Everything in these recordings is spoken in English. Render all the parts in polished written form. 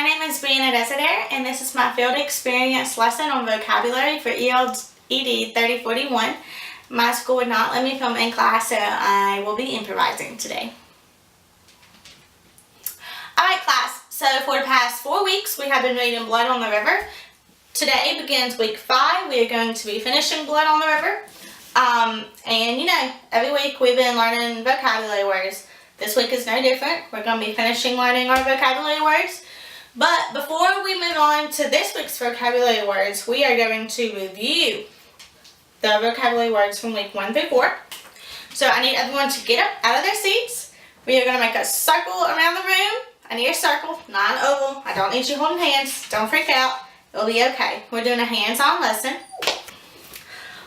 name is Briana Desadier, and this is my field experience lesson on vocabulary for ED 3041. My school would not let me film in class, so I will be improvising today. Alright class, so for the past 4 weeks we have been reading Blood on the River. Today begins week 5. We are going to be finishing Blood on the River. And you know, every week we've been learning vocabulary words. This week is no different. We're going to be finishing learning our vocabulary words. But before we move on to this week's vocabulary words, we are going to review the vocabulary words from week 1 through 4. So I need everyone to get up out of their seats. We are going to make a circle around the room. I need a circle, not an oval. I don't need you holding hands. Don't freak out. It'll be okay. We're doing a hands-on lesson.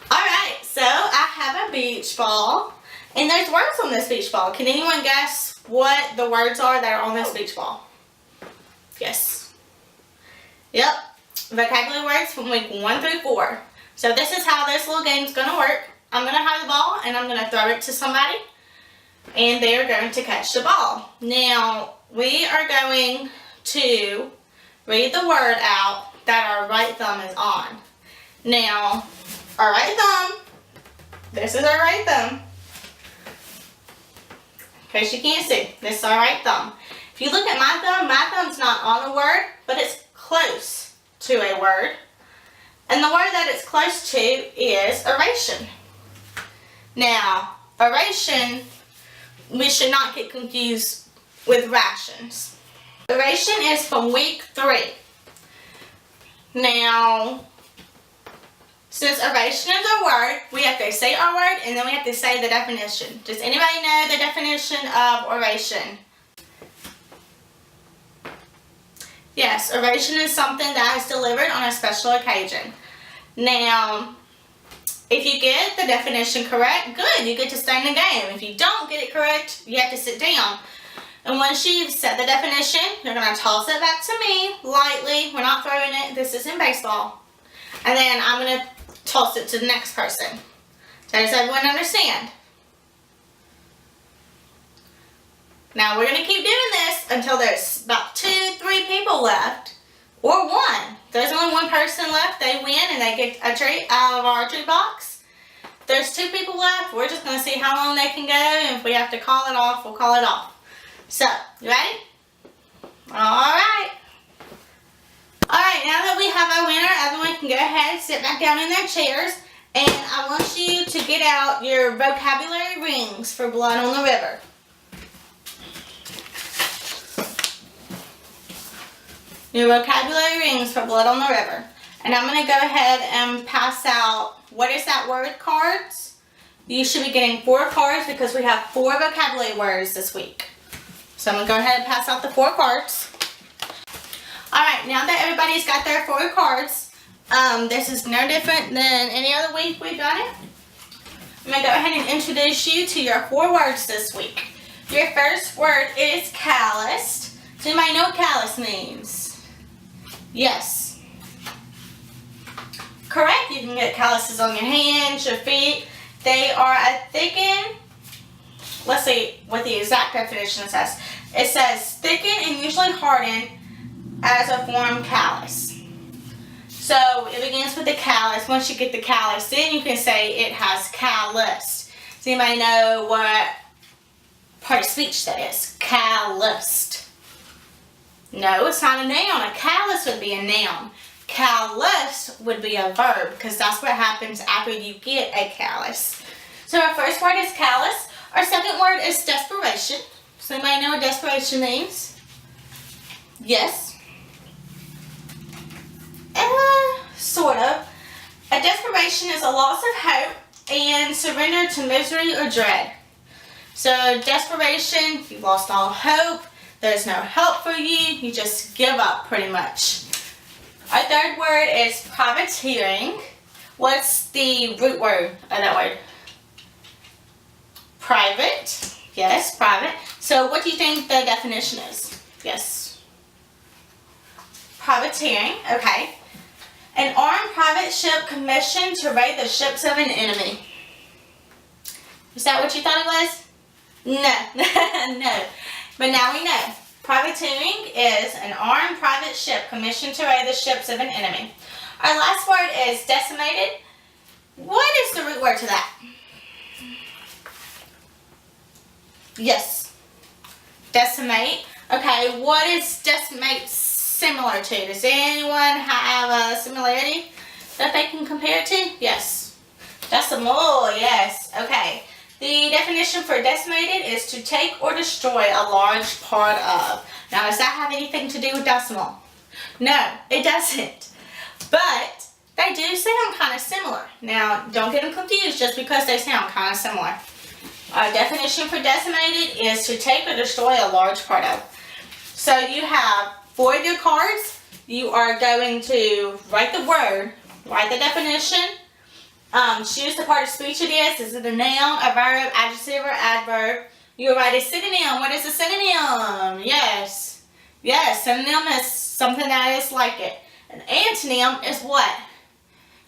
Alright, so I have a beach ball. And there's words on this beach ball. Can anyone guess what the words are that are on this beach ball? Yes. Yep. Vocabulary words from week 1 through 4. So this is how this little game is going to work. I'm going to have the ball and I'm going to throw it to somebody. And they are going to catch the ball. Now, we are going to read the word out that our right thumb is on. Now, our right thumb, this is our right thumb. In case you can't see, this is our right thumb. If you look at my thumb's not on a word, but it's close to a word. And the word that it's close to is oration. Now, oration, we should not get confused with rations. Oration is from week 3. Now, since oration is a word, we have to say our word and then we have to say the definition. Does anybody know the definition of oration? Yes, oration is something that is delivered on a special occasion. Now, if you get the definition correct, good, you get to stay in the game. If you don't get it correct, you have to sit down. And once you've said the definition, you're going to toss it back to me lightly. We're not throwing it. This isn't baseball. And then I'm going to toss it to the next person. Does everyone understand? Now we're going to keep doing this until there's about 2-3 people left. Or 1. If there's only 1 person left, they win and they get a treat out of our treat box. If there's 2 people left, we're just going to see how long they can go. And if we have to call it off, we'll call it off. So, you ready? Alright. Alright, now that we have our winner, everyone can go ahead and sit back down in their chairs. And I want you to get out your vocabulary rings for Blood on the River. Your vocabulary rings for Blood on the River. And I'm going to go ahead and pass out, what is that word, cards? You should be getting 4 cards because we have 4 vocabulary words this week. So I'm going to go ahead and pass out the 4 cards. Alright, now that everybody's got their 4 cards, this is no different than any other week we've done it. I'm going to go ahead and introduce you to your 4 words this week. Your first word is calloused. So you might know what callous means. Yes. Correct. You can get calluses on your hands, your feet. They are a thickened, let's see what the exact definition it says. It says thickened and usually hardened as a form callus. So it begins with the callus. Once you get the callus, then you can say it has calloused. So you might know what part of speech that is. Calloused. No, it's not a noun. A callus would be a noun. Callous would be a verb because that's what happens after you get a callus. So our first word is callous. Our second word is desperation. So anybody know what desperation means? Yes. Sort of. A desperation is a loss of hope and surrender to misery or dread. So desperation, you've lost all hope. There's no help for you. You just give up pretty much. Our third word is privateering. What's the root word of that word? Private. Yes, private. So what do you think the definition is? Yes. Privateering. Okay. An armed private ship commissioned to raid the ships of an enemy. Is that what you thought it was? No. No. But now we know. Privateering is an armed private ship commissioned to raid the ships of an enemy. Our last word is decimated. What is the root word to that? Yes. Decimate. Okay, what is decimate similar to? Does anyone have a similarity that they can compare it to? Yes. Decimal, yes. Okay. The definition for decimated is to take or destroy a large part of. Now, does that have anything to do with decimal? No, it doesn't. But they do sound kind of similar. Now, don't get them confused just because they sound kind of similar. Our definition for decimated is to take or destroy a large part of. So you have 4 of your cards. You are going to write the word, write the definition, choose the part of speech it is. Is it a noun, a verb, adjective, or adverb? You write a synonym. What is a synonym? Yes. Yes, synonym is something that is like it. An antonym is what?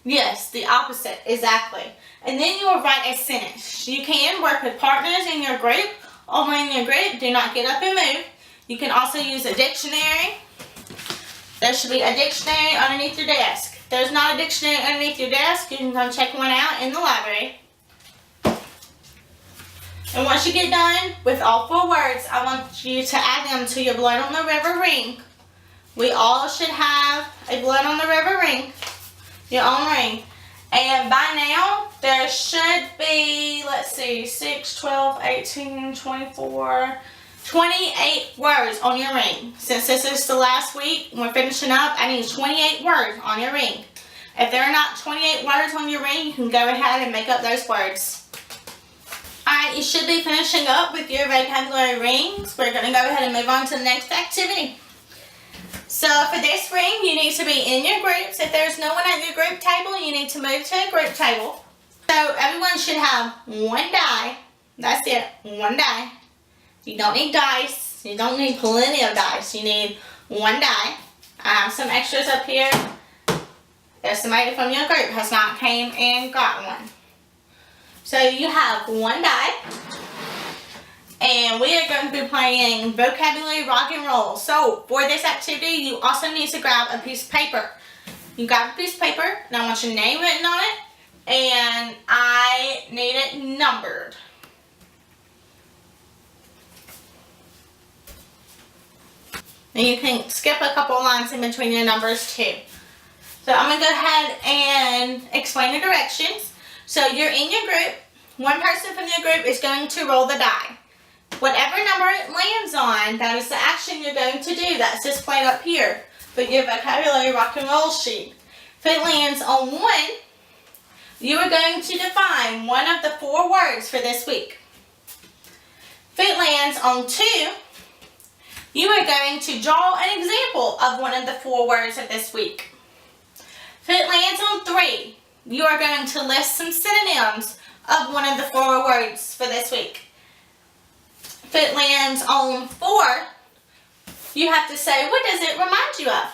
Yes, the opposite. Exactly. And then you will write a sentence. You can work with partners in your group. Only in your group. Do not get up and move. You can also use a dictionary. There should be a dictionary underneath your desk. If there's not a dictionary underneath your desk, you can go check one out in the library. And once you get done with all 4 words, I want you to add them to your Blood on the River ring. We all should have a Blood on the River ring, your own ring. And by now, there should be, let's see, 6, 12, 18, 24, 28 words on your ring. Since this is the last week, we're finishing up, I need 28 words on your ring. If there are not 28 words on your ring, you can go ahead and make up those words. Alright, you should be finishing up with your vocabulary rings. We're going to go ahead and move on to the next activity. So for this ring, you need to be in your groups. If there's no one at your group table, you need to move to a group table. So everyone should have 1 die. That's it, 1 die. You don't need dice. You don't need plenty of dice. You need 1 die. I have some extras up here. If somebody from your group has not came and got one. So you have 1 die. And we are going to be playing vocabulary rock and roll. So for this activity, you also need to grab a piece of paper. You grab a piece of paper, and I want your name written on it, and I need it numbered. And you can skip a couple lines in between your numbers too. So I'm going to go ahead and explain the directions. So you're in your group. One person from your group is going to roll the die. Whatever number it lands on, that is the action you're going to do. That's displayed up here for your vocabulary rock and roll sheet. If it lands on 1, you are going to define one of the 4 words for this week. If it lands on 2, you are going to draw an example of one of the 4 words of this week. If it lands on 3, you are going to list some synonyms of one of the 4 words for this week. If it lands on 4, you have to say, what does it remind you of?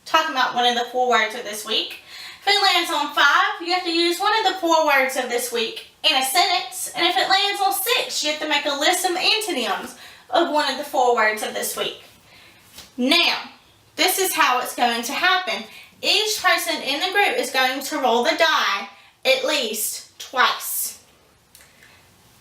Talking about one of the 4 words of this week. If it lands on 5, you have to use one of the 4 words of this week in a sentence. And if it lands on 6, you have to make a list of antonyms of one of the 4 words of this week. Now, this is how it's going to happen. Each person in the group is going to roll the die at least twice.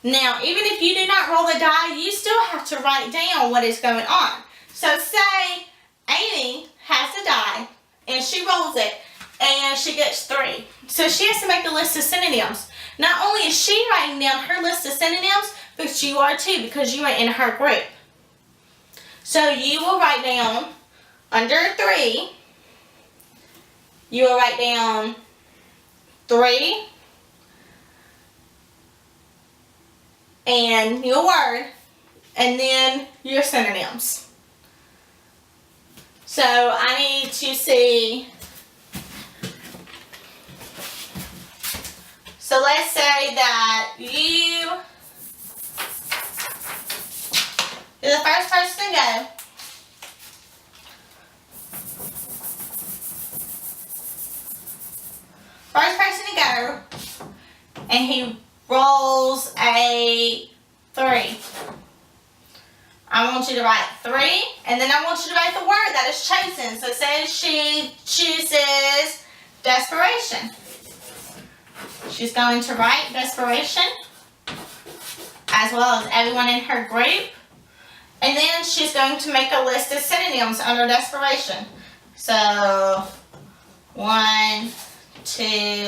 Now, even if you do not roll the die, you still have to write down what is going on. So say Amy has the die and she rolls it and she gets 3. So she has to make a list of synonyms. Not only is she writing down her list of synonyms, but you are too because you are in her group. So you will write down under 3, you will write down 3 and your word, and then your synonyms. So I need to see, so let's say that you are the first person to go. First person to go, and he rolls a 3. I want want you to write 3, and then I want you to write the word that is chosen. So it says she chooses desperation. She's going to write desperation, as well as everyone in her group. And then she's going to make a list of synonyms under desperation. So 1, 2,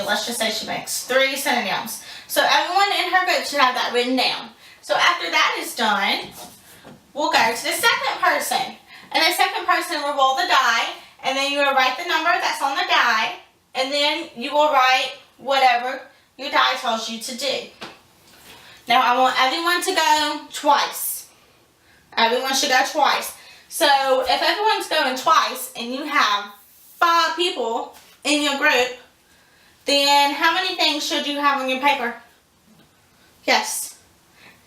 let's just say she makes 3 synonyms. So everyone in her group should have that written down. So after that is done, we'll go to the second person. And the second person will roll the die, and then you will write the number that's on the die, and then you will write whatever your die tells you to do. Now I want everyone to go twice. Everyone should go twice. So if everyone's going twice and you have 5 people in your group, then how many things should you have on your paper? Yes.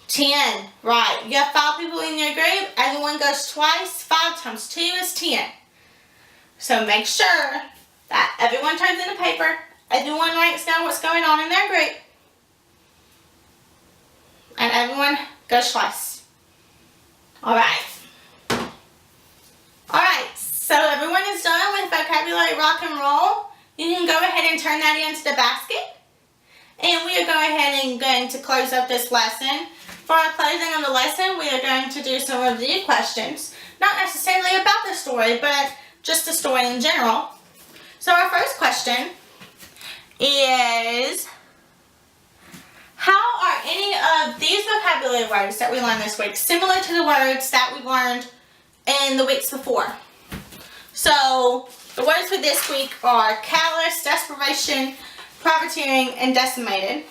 10. Right. You have 5 people in your group. Everyone goes twice. 5 times 2 is 10. So make sure that everyone turns in a paper. Everyone writes down what's going on in their group. And everyone goes twice. Alright. Alright, so everyone is done with vocabulary rock and roll. You can go ahead and turn that into the basket. And we are going to close up this lesson. For our closing of the lesson, we are going to do some review questions. Not necessarily about the story, but just the story in general. So our first question is, how are any of these vocabulary words that we learned this week similar to the words that we learned in the weeks before? So the words for this week are callous, desperation, privateering, and decimated.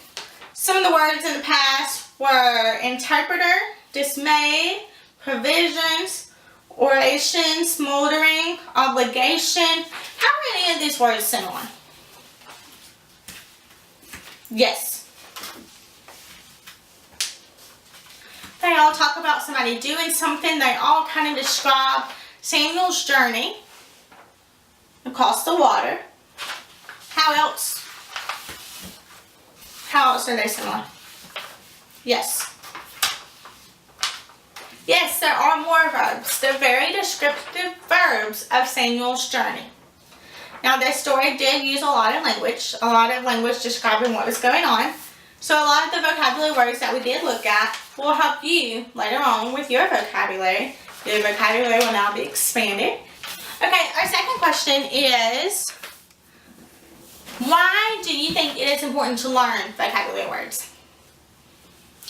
Some of the words in the past were interpreter, dismayed, provisions, oration, smoldering, obligation. How are any of these words similar? Yes. They all talk about somebody doing something. They all kind of describe Samuel's journey across the water. How else? How else are they similar? Yes. Yes, there are more verbs. They're very descriptive verbs of Samuel's journey. Now, this story did use a lot of language describing what was going on. So a lot of the vocabulary words that we did look at will help you later on with your vocabulary. Your vocabulary will now be expanded. Okay, our second question is, why do you think it is important to learn vocabulary words?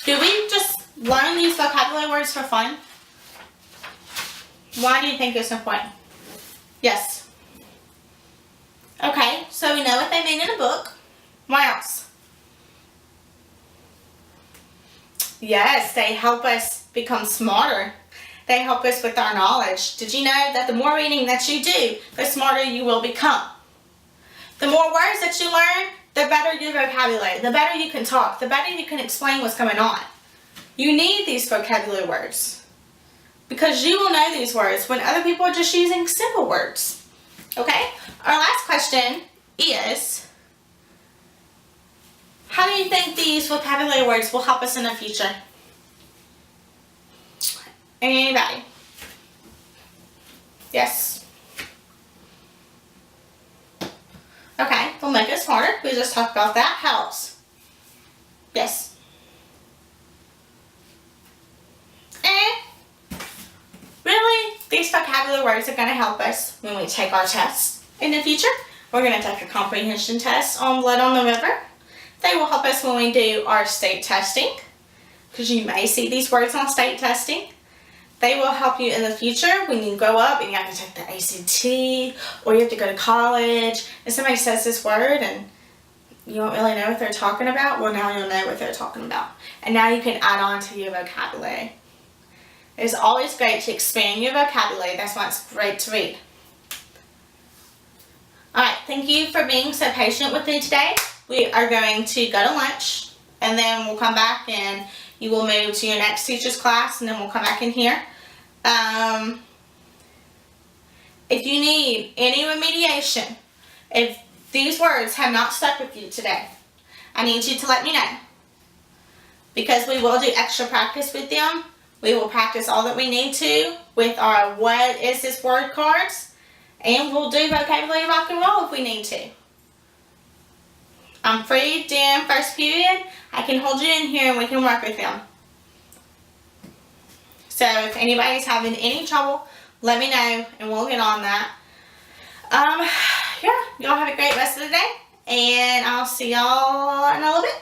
Do we just learn these vocabulary words for fun? Why do you think it's important? Yes. Okay, so we know what they mean in a book. Why else? Yes, they help us become smarter. They help us with our knowledge. Did you know that the more reading that you do, the smarter you will become? The more words that you learn, the better your vocabulary, the better you can talk, the better you can explain what's going on. You need these vocabulary words because you will know these words when other people are just using simple words. Okay? Our last question is, how do you think these vocabulary words will help us in the future? Anybody? Yes? Okay, they'll make us smarter. We just talked about that. How else? Yes? And really, these vocabulary words are going to help us when we take our tests in the future. We're going to take a comprehension test on Blood on the River. They will help us when we do our state testing, because you may see these words on state testing. They will help you in the future when you grow up and you have to take the ACT or you have to go to college and somebody says this word and you don't really know what they're talking about. Well, now you'll know what they're talking about. And now you can add on to your vocabulary. It's always great to expand your vocabulary. That's why it's great to read. Alright, thank you for being so patient with me today. We are going to go to lunch and then we'll come back and you will move to your next teacher's class and then we'll come back in here. If you need any remediation, if these words have not stuck with you today, I need you to let me know. Because we will do extra practice with them We will practice all that we need to with our what is this word cards. And we'll do vocabulary rock and roll if we need to. I'm free during first period. I can hold you in here and we can work with them. So if anybody's having any trouble, let me know and we'll get on that. Yeah, y'all have a great rest of the day. And I'll see y'all in a little bit.